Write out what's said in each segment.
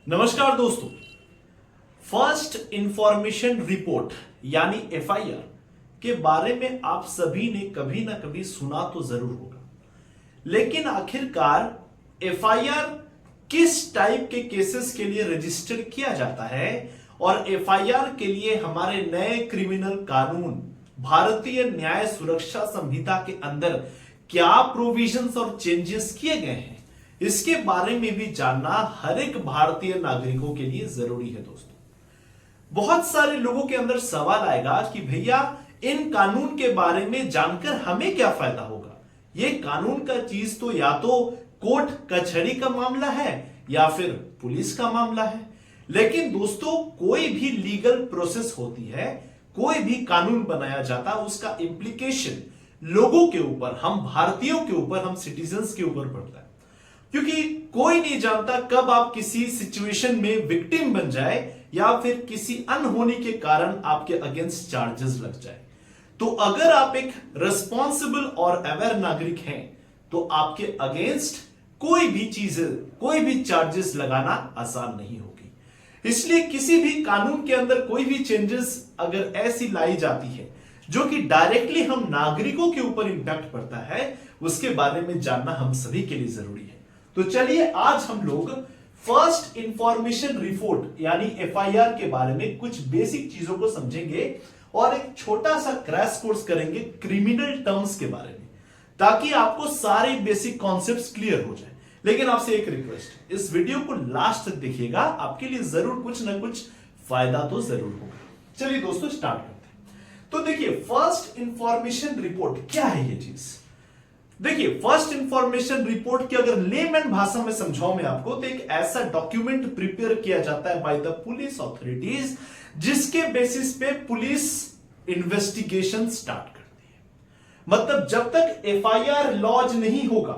नमस्कार दोस्तों। First information report यानी एफआईआर के बारे में आप सभी ने कभी ना कभी सुना तो जरूर होगा, लेकिन आखिरकार एफआईआर किस टाइप के केसेस के लिए रजिस्टर किया जाता है और एफआईआर के लिए हमारे नए क्रिमिनल कानून भारतीय न्याय सुरक्षा संहिता के अंदर क्या प्रोविजंस और चेंजेस किए गए हैं, इसके बारे में भी जानना हर एक भारतीय नागरिकों के लिए जरूरी है। दोस्तों, बहुत सारे लोगों के अंदर सवाल आएगा कि भैया इन कानून के बारे में जानकर हमें क्या फायदा होगा। ये कानून का चीज तो या तो कोर्ट कचहरी का मामला है या फिर पुलिस का मामला है। लेकिन दोस्तों, कोई भी लीगल प्रोसेस होती है, कोई भी कानून बनाया जाता है, उसका इंप्लीकेशन लोगों के ऊपर, हम भारतीयों के ऊपर, हम सिटीजन्स के ऊपर पड़ता है। क्योंकि कोई नहीं जानता कब आप किसी सिचुएशन में विक्टिम बन जाए या फिर किसी अनहोनी के कारण आपके अगेंस्ट चार्जेस लग जाए। तो अगर आप एक रिस्पॉन्सिबल और अवेयर नागरिक हैं तो आपके अगेंस्ट कोई भी चीजें, कोई भी चार्जेस लगाना आसान नहीं होगी। इसलिए किसी भी कानून के अंदर कोई भी चेंजेस अगर ऐसी लाई जाती है जो कि डायरेक्टली हम नागरिकों के ऊपर इंपैक्ट पड़ता है, उसके बारे में जानना हम सभी के लिए जरूरी है। तो चलिए आज हम लोग फर्स्ट इंफॉर्मेशन रिपोर्ट यानी एफआईआर के बारे में कुछ बेसिक चीजों को समझेंगे और एक छोटा सा क्रैश कोर्स करेंगे क्रिमिनल टर्म्स के बारे में, ताकि आपको सारे बेसिक कॉन्सेप्ट्स क्लियर हो जाए। लेकिन आपसे एक रिक्वेस्ट, इस वीडियो को लास्ट तक देखिएगा, आपके लिए जरूर कुछ ना कुछ फायदा तो जरूर होगा। चलिए दोस्तों स्टार्ट करते हैं। तो देखिए, फर्स्ट इंफॉर्मेशन रिपोर्ट क्या है ये चीज। देखिए, फर्स्ट इंफॉर्मेशन रिपोर्ट की अगर लेमैन भाषा में समझाऊं मैं आपको, तो एक ऐसा डॉक्यूमेंट प्रिपेयर किया जाता है बाय द पुलिस ऑथोरिटीज, जिसके बेसिस पे पुलिस इन्वेस्टिगेशन स्टार्ट करती है। मतलब जब तक एफआईआर लॉन्च नहीं होगा,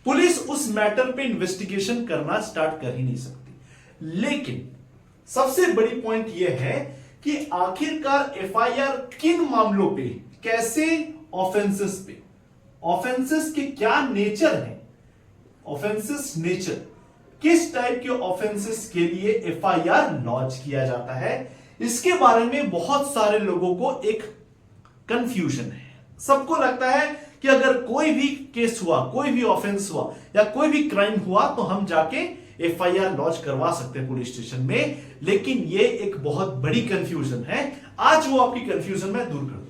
पुलिस उस मैटर पे इन्वेस्टिगेशन करना स्टार्ट कर ही नहीं सकती। लेकिन सबसे बड़ी पॉइंट यह है कि आखिरकार एफआईआर किन मामलों पे, कैसे ऑफेंसेस पे, ऑफेंसेस के क्या नेचर है, ऑफेंसेस नेचर, किस टाइप के ऑफेंसेस के लिए एफआईआर लॉन्च किया जाता है, इसके बारे में बहुत सारे लोगों को एक कंफ्यूजन है। सबको लगता है कि अगर कोई भी केस हुआ, कोई भी ऑफेंस हुआ या कोई भी क्राइम हुआ तो हम जाके एफआईआर लॉन्च करवा सकते हैं पुलिस स्टेशन में। लेकिन ये एक बहुत बड़ी कंफ्यूजन है। आज वो आपकी कंफ्यूजन मैं दूर कर दूंगा।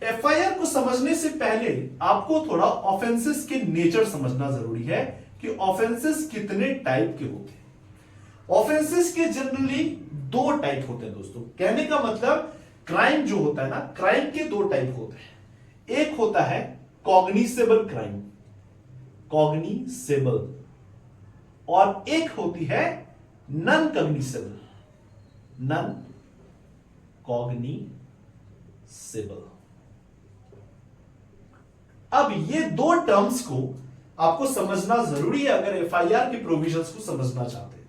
एफआईआर को समझने से पहले आपको थोड़ा ऑफेंसेस के नेचर समझना जरूरी है कि ऑफेंसेस कितने टाइप के होते हैं। ऑफेंसेस के जनरली दो टाइप होते हैं दोस्तों। कहने का मतलब, क्राइम जो होता है ना, क्राइम के दो टाइप होते हैं। एक होता है कॉग्निसेबल क्राइम, कॉग्निसेबल, और एक होती है नॉन कॉग्निसेबल, नॉन कॉग्निसेबल। अब ये दो टर्म्स को आपको समझना जरूरी है अगर एफआईआर के प्रोविजंस को समझना चाहते हैं।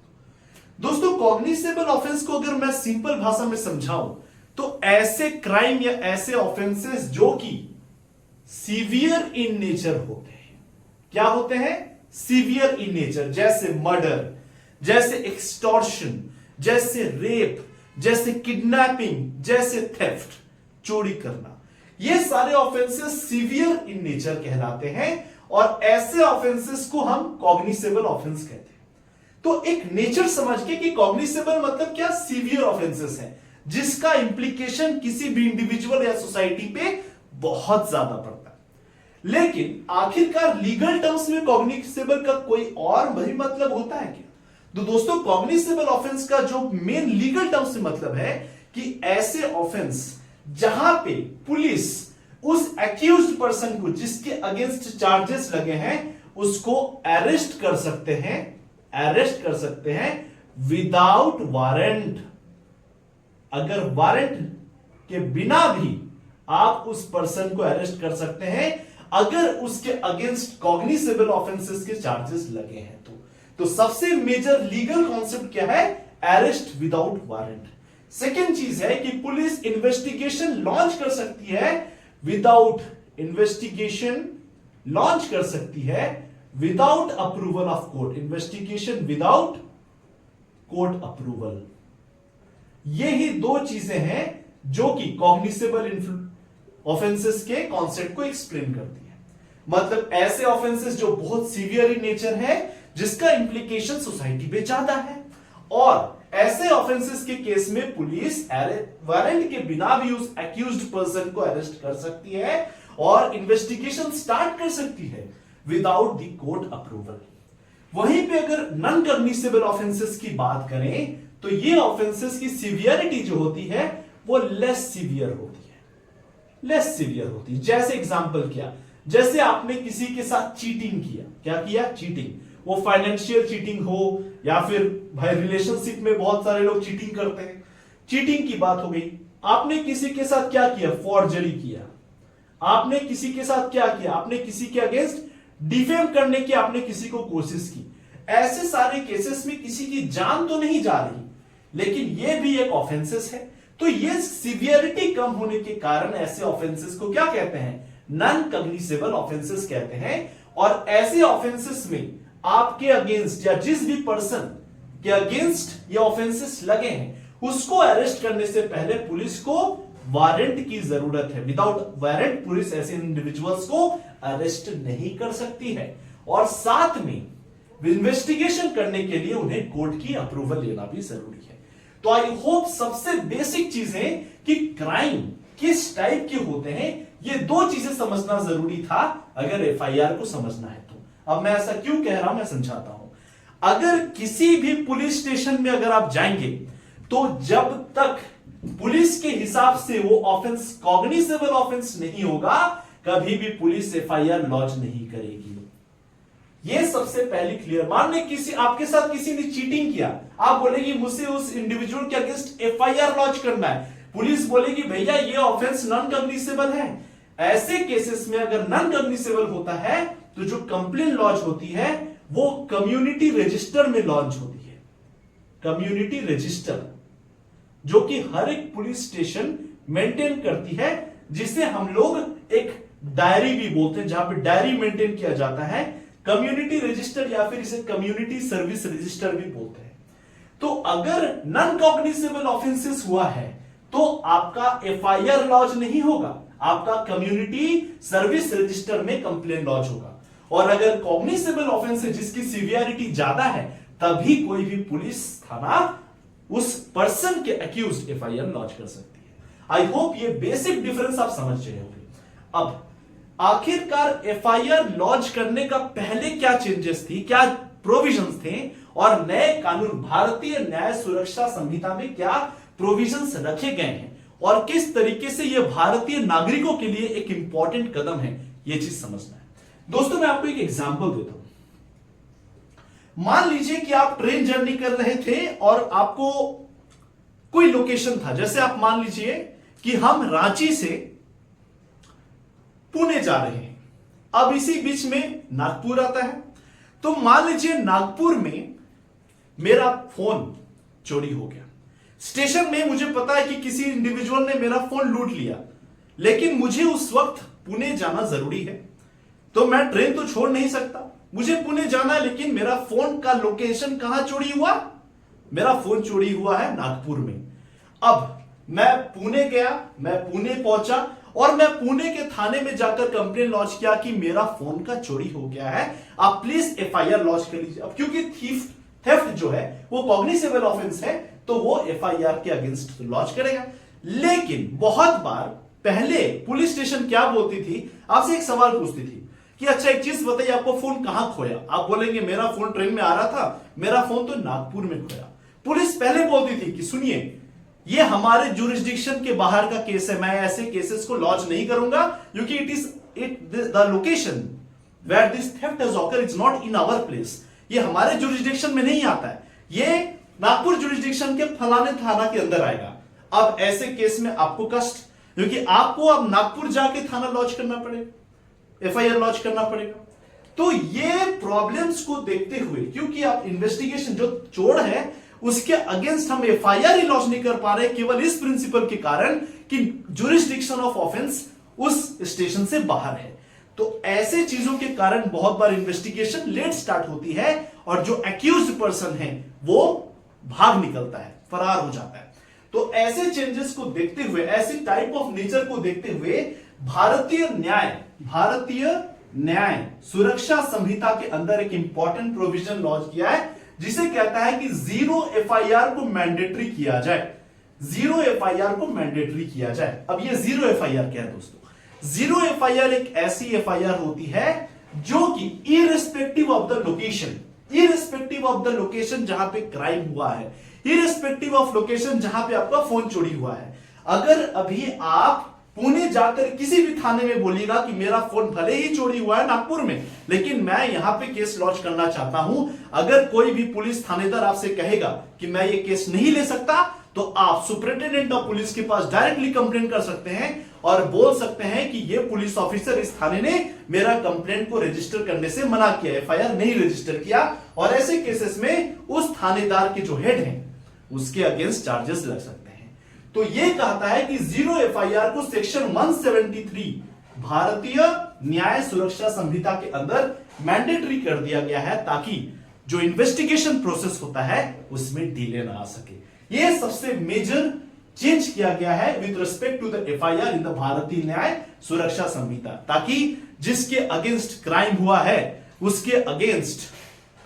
दोस्तों, कॉग्निसेबल ऑफेंस को अगर मैं सिंपल भाषा में समझाऊं तो ऐसे क्राइम या ऐसे ऑफेंसेस जो कि सीवियर इन नेचर होते हैं। क्या होते हैं? सीवियर इन नेचर, जैसे मर्डर, जैसे एक्सटॉर्शन, जैसे रेप, जैसे किडनैपिंग, जैसे थेफ्ट, चोरी करना। ये सारे ऑफेंसेस सीवियर इन नेचर कहलाते हैं और ऐसे ऑफेंसेस को हम कॉग्निसेबल ऑफेंस कहते हैं। तो एक नेचर समझ के कि कॉग्निसेबल मतलब क्या, सीवियर ऑफेंसेस हैं जिसका इंप्लीकेशन किसी भी इंडिविजुअल या सोसाइटी पे बहुत ज्यादा पड़ता है। लेकिन आखिरकार लीगल टर्म्स में कॉग्निसेबल का कोई और भी मतलब होता है क्या? तो दोस्तों, कॉग्निसेबल ऑफेंस का जो मेन लीगल टर्म्स से मतलब है कि ऐसे ऑफेंस जहां पे पुलिस उस एक्यूज्ड पर्सन को, जिसके अगेंस्ट चार्जेस लगे हैं, उसको अरेस्ट कर सकते हैं, अरेस्ट कर सकते हैं विदाउट वारंट। अगर वारंट के बिना भी आप उस पर्सन को अरेस्ट कर सकते हैं अगर उसके अगेंस्ट कॉग्निसेबल ऑफेंसेस के चार्जेस लगे हैं तो सबसे मेजर लीगल कॉन्सेप्ट क्या है? Arrest without warrant. सेकेंड चीज है कि पुलिस इन्वेस्टिगेशन लॉन्च कर सकती है विदाउट, इन्वेस्टिगेशन लॉन्च कर सकती है without approval of court, investigation without court approval. ये ही दो चीजें हैं जो कि कॉग्निसेबल ऑफेंसेस के कॉन्सेप्ट को एक्सप्लेन करती है। मतलब ऐसे ऑफेंसेस जो बहुत सीवियर इन नेचर है, जिसका इंप्लीकेशन सोसाइटी पे ज्यादा है, और ऐसे ऑफेंसेस के केस में पुलिस वारंट के बिना भी उस एक्यूज्ड पर्सन को अरेस्ट कर सकती है और इन्वेस्टिगेशन स्टार्ट कर सकती है विदाउट द कोर्ट अप्रूवल। वहीं पे अगर नॉन कॉग्निसेबल ऑफेंसेस की बात करें तो ये ऑफेंसेस की सीवियरिटी जो होती है वो लेस सीवियर होती है। जैसे एग्जांपल क्या, जैसे आपने किसी के साथ चीटिंग किया, क्या किया, चीटिंग, वो फाइनेंशियल चीटिंग हो या फिर भाई रिलेशनशिप में बहुत सारे लोग चीटिंग करते हैं, चीटिंग की बात हो गई। आपने किसी के साथ क्या किया, फॉर्जरी किया। आपने किसी के साथ क्या किया, आपने किसी के अगेंस्ट डिफेम करने की आपने किसी को कोशिश की। ऐसे सारे केसेस में किसी की जान तो नहीं जा रही, लेकिन ये भी एक ऑफेंसेस है। तो ये सीवियरिटी कम होने के कारण ऐसे ऑफेंसेस को क्या कहते हैं, नॉन कॉग्निसेबल ऑफेंसेस कहते हैं। और ऐसे ऑफेंसेस में आपके अगेंस्ट या जिस भी पर्सन के अगेंस्ट ये ऑफेंसेस लगे हैं उसको अरेस्ट करने से पहले पुलिस को वारंट की जरूरत है। विदाउट वारंट पुलिस ऐसे इंडिविजुअल्स को अरेस्ट नहीं कर सकती है, और साथ में इन्वेस्टिगेशन करने के लिए उन्हें कोर्ट की अप्रूवल लेना भी जरूरी है। तो आई होप सबसे बेसिक चीजें कि क्राइम किस टाइप के होते हैं, ये दो चीजें समझना जरूरी था अगर एफआईआर को समझना है तो। अब मैं ऐसा क्यों कह रहा हूं, मैं समझाता हूं। अगर किसी भी पुलिस स्टेशन में अगर आप जाएंगे तो जब तक पुलिस के हिसाब से वो ऑफेंस कॉग्निसेबल ऑफेंस नहीं होगा, कभी भी पुलिस एफआईआर लॉन्च नहीं करेगी। ये सबसे पहले क्लियर। मान ले किसी आपके साथ किसी ने चीटिंग किया, आप बोलेगी मुझसे उस इंडिविजुअल के अगेंस्ट एफआईआर लॉन्च करना है, पुलिस बोलेगी भैया ये ऑफेंस नॉन कॉग्निसेबल है। ऐसे केसेस में अगर नॉन कॉग्निसेबल होता है तो जो कंप्लेन लॉन्च होती है वो कम्युनिटी रजिस्टर में लॉन्च होती है। कम्युनिटी रजिस्टर जो कि हर एक पुलिस स्टेशन मेंटेन करती है, जिसे हम लोग एक डायरी भी बोलते हैं, जहां पे डायरी मेंटेन किया जाता है। कम्युनिटी रजिस्टर या फिर इसे कम्युनिटी सर्विस रजिस्टर भी बोलते हैं। तो अगर नॉन कॉग्निसेबल ऑफेंसेस हुआ है तो आपका एफआईआर लॉन्च नहीं होगा, आपका कम्युनिटी सर्विस रजिस्टर में कंप्लेन लॉन्च होगा। और अगर कॉग्निसेबल ऑफेंस है जिसकी सीवियरिटी ज्यादा है, तभी कोई भी पुलिस थाना उस पर्सन के अक्यूज्ड एफआईआर लॉन्च कर सकती है। आई होप ये बेसिक डिफरेंस आप समझ रहे होंगे। अब आखिरकार एफआईआर लॉन्च करने का पहले क्या चेंजेस थी, क्या प्रोविजंस थे, और नए कानून भारतीय न्याय सुरक्षा संहिता में क्या प्रोविजंस रखे गए हैं, और किस तरीके से यह भारतीय नागरिकों के लिए एक इंपॉर्टेंट कदम है, यह चीज समझना है। दोस्तों मैं आपको एक एग्जांपल देता हूं। मान लीजिए कि आप ट्रेन जर्नी कर रहे थे और आपको कोई लोकेशन था, जैसे आप मान लीजिए कि हम रांची से पुणे जा रहे हैं। अब इसी बीच में नागपुर आता है। तो मान लीजिए नागपुर में मेरा फोन चोरी हो गया। स्टेशन में मुझे पता है कि किसी इंडिविजुअल ने मेरा फोन लूट लिया, लेकिन मुझे उस वक्त पुणे जाना जरूरी है, तो मैं ट्रेन तो छोड़ नहीं सकता, मुझे पुणे जाना है। लेकिन मेरा फोन का लोकेशन कहां चोरी हुआ, मेरा फोन चोरी हुआ है नागपुर में। अब मैं पुणे गया, मैं पुणे पहुंचा और मैं पुणे के थाने में जाकर कंप्लेन लॉन्च किया कि मेरा फोन का चोरी हो गया है, आप प्लीज एफआईआर लॉन्च कर लीजिए। अब क्योंकि थेफ्ट जो है वो कॉग्निसेबल ऑफेंस है, तो वो एफआईआर के अगेंस्ट लॉन्च करेगा। लेकिन बहुत बार पहले पुलिस स्टेशन क्या बोलती थी, आपसे एक सवाल पूछती थी कि अच्छा एक चीज बताइए, आपको फोन कहां खोया। आप बोलेंगे मेरा फोन ट्रेन में आ रहा था, मेरा फोन तो नागपुर में खोया। पुलिस पहले बोलती थी कि सुनिए ये हमारे जुरिस्डिक्शन के बाहर का केस है, मैं ऐसे केसेस को लॉन्च नहीं करूंगा, क्योंकि the location where this theft has occurred is not in our place, ये हमारे जुरिस्डिक्शन में नहीं आता है, ये नागपुर जुरिस्डिक्शन के फलाने थाना के अंदर आएगा। अब ऐसे केस में आपको कष्ट, क्योंकि आपको अब नागपुर जाके थाना लॉन्च करना पड़ेगा, एफआईआर लॉन्च करना पड़ेगा। तो ये प्रॉब्लम्स को देखते हुए, क्योंकि आप इन्वेस्टिगेशन जो चोर है उसके अगेंस्ट हम एफआईआर ही लॉन्च नहीं कर पा रहे, केवल इस प्रिंसिपल के कारण कि जुरिस्डिक्शन ऑफ ऑफेंस उस स्टेशन से बाहर है। तो ऐसे चीजों के कारण बहुत बार इन्वेस्टिगेशन लेट स्टार्ट होती है और जो एक्यूज्ड पर्सन है वो भाग निकलता है, फरार हो जाता है। तो ऐसे चेंजेस को देखते हुए, ऐसे टाइप ऑफ नेचर को देखते हुए भारतीय न्याय सुरक्षा संहिता के अंदर एक इंपॉर्टेंट प्रोविजन लॉन्च किया है, जिसे कहता है कि जीरो एफआईआर को मैंडेटरी किया जाए। जीरो एफआईआर को मैंडेटरी किया जाए। अब ये जीरो एफआईआर क्या है दोस्तों? जीरो एफआईआर एक ऐसी एफआईआर होती है जो कि इररिस्पेक्टिव ऑफ द लोकेशन जहां पे क्राइम हुआ है, इररिस्पेक्टिव ऑफ लोकेशन जहां पे आपका फोन चोरी हुआ है। अगर अभी आप पुणे जाकर किसी भी थाने में बोलिएगा कि मेरा फोन भले ही चोरी हुआ है नागपुर में, लेकिन मैं यहां पे केस लॉन्च करना चाहता हूं, अगर कोई भी पुलिस थानेदार आपसे कहेगा कि मैं ये केस नहीं ले सकता, तो आप सुपरिटेंडेंट ऑफ पुलिस के पास डायरेक्टली कंप्लेंट कर सकते हैं और बोल सकते हैं कि ये पुलिस ऑफिसर इस थाने ने मेरा कंप्लेंट को रजिस्टर करने से मना किया, एफआईआर नहीं रजिस्टर किया, और ऐसे केसेस में उस थानेदार के जो हेड हैं उसके अगेंस्ट चार्जेस लग सकते हैं। तो ये कहता है कि जीरो एफआईआर को सेक्शन 173 भारतीय न्याय सुरक्षा संहिता के अंदर मैंडेटरी कर दिया गया है, ताकि जो इन्वेस्टिगेशन प्रोसेस होता है उसमें डिले ना आ सके। ये सबसे मेजर चेंज किया गया है with respect to the FIR in the Bharatiya Nyaya सुरक्षा संहिता, ताकि जिसके अगेंस्ट क्राइम हुआ है उसके अगेंस्ट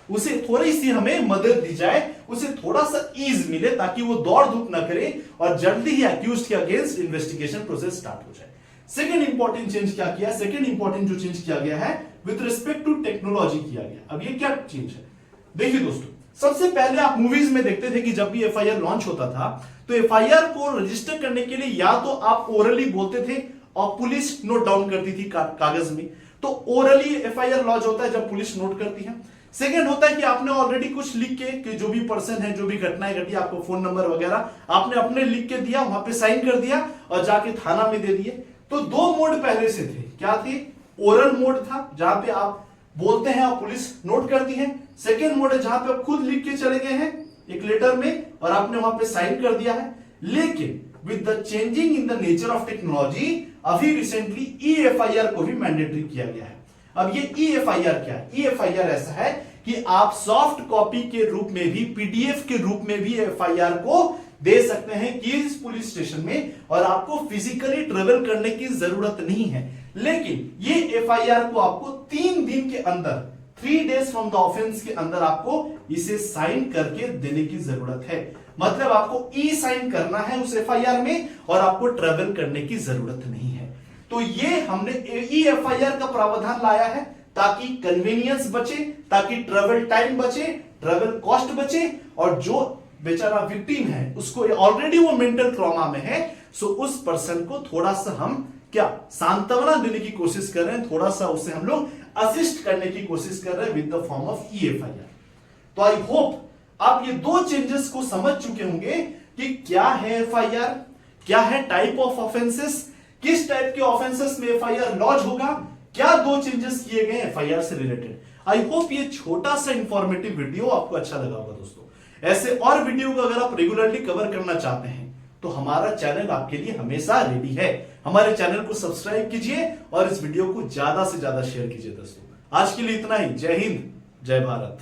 उसे थोड़ी सी हमें मदद दी जाए, उसे थोड़ा सा ईज मिले, ताकि वो दौड़ धूप ना करे और जल्दी ही अक्यूज्ड के अगेंस्ट इन्वेस्टिगेशन प्रोसेस स्टार्ट हो जाए। सेकंड इंपॉर्टेंट चेंज क्या किया? सेकंड इंपॉर्टेंट जो चेंज किया गया है विद रिस्पेक्ट टू टेक्नोलॉजी किया गया। अब ये क्या चेंज है? देखिए दोस्तों, सबसे पहले आप मूवीज में देखते थे कि जब भी एफआईआर लॉन्च होता था तो एफआईआर को रजिस्टर करने के लिए या तो आप ओरली बोलते थे और पुलिस नोट डाउन करती थी कागज में, तो ओरली एफआईआर लॉन्च होता है जब पुलिस नोट करती है। सेकंड होता है कि आपने ऑलरेडी कुछ लिख के कि जो भी पर्सन है, जो भी घटनाएं घटी, आपको फोन नंबर वगैरह आपने अपने लिख के दिया, वहां पे साइन कर दिया और जाके थाना में दे दिए। तो दो मोड पहले से थे। क्या थे? ओरल मोड था जहां पे आप बोलते हैं और पुलिस नोट करती है। सेकेंड मोड है जहां पे आप खुद लिख के चले गए हैं एक लेटर में और आपने वहां पे साइन कर दिया है। लेकिन with the changing in the nature of technology अभी रिसेंटली ईएफआईआर को भी मैंडेटरी किया गया है। अब ये ईएफआईआर क्या है? ईएफआईआर ऐसा है कि आप सॉफ्ट कॉपी के रूप में भी, पीडीएफ के रूप में भी एफआईआर को दे सकते हैं किस पुलिस स्टेशन में, और आपको फिजिकली ट्रेवल करने की जरूरत नहीं है। लेकिन ये एफआईआर को आपको 3 दिन के अंदर, 3 days फ्रॉम द ऑफेंस के अंदर आपको इसे साइन करके देने की जरूरत है। मतलब आपको ई साइन करना है उस एफआईआर में और आपको ट्रेवल करने की जरूरत नहीं है। तो ये हमने ई एफआईआर का प्रावधान लाया है ताकि कन्वीनियंस बचे, ताकि ट्रेवल टाइम बचे, ट्रेवल कॉस्ट बचे, और जो बेचारा विक्टिम है उसको ऑलरेडी वो मेंटल ट्रॉमा में है, सो उस पर्सन को थोड़ा सा हम क्या सांत्वना देने की कोशिश कर रहे हैं, थोड़ा सा उसे हम लोग असिस्ट करने की कोशिश कर रहे हैं विद द फॉर्म ऑफ ईएफआईआर। तो आई होप आप ये दो चेंजेस को समझ चुके होंगे कि क्या है एफआईआर, क्या है टाइप ऑफ ऑफेंसेस, किस टाइप के ऑफेंसेस में एफआईआर लॉन्च होगा, क्या दो चेंजेस किए गए एफआईआर से रिलेटेड। आई होप ये छोटा सा इंफॉर्मेटिव वीडियो आपको अच्छा लगा होगा दोस्तों। ऐसे और वीडियो को अगर आप रेगुलरली कवर करना चाहते हैं तो हमारा चैनल आपके लिए हमेशा रेडी है। हमारे चैनल को सब्सक्राइब कीजिए और इस वीडियो को ज्यादा से ज्यादा शेयर कीजिए दोस्तों। आज के लिए इतना ही। जय हिंद, जय भारत।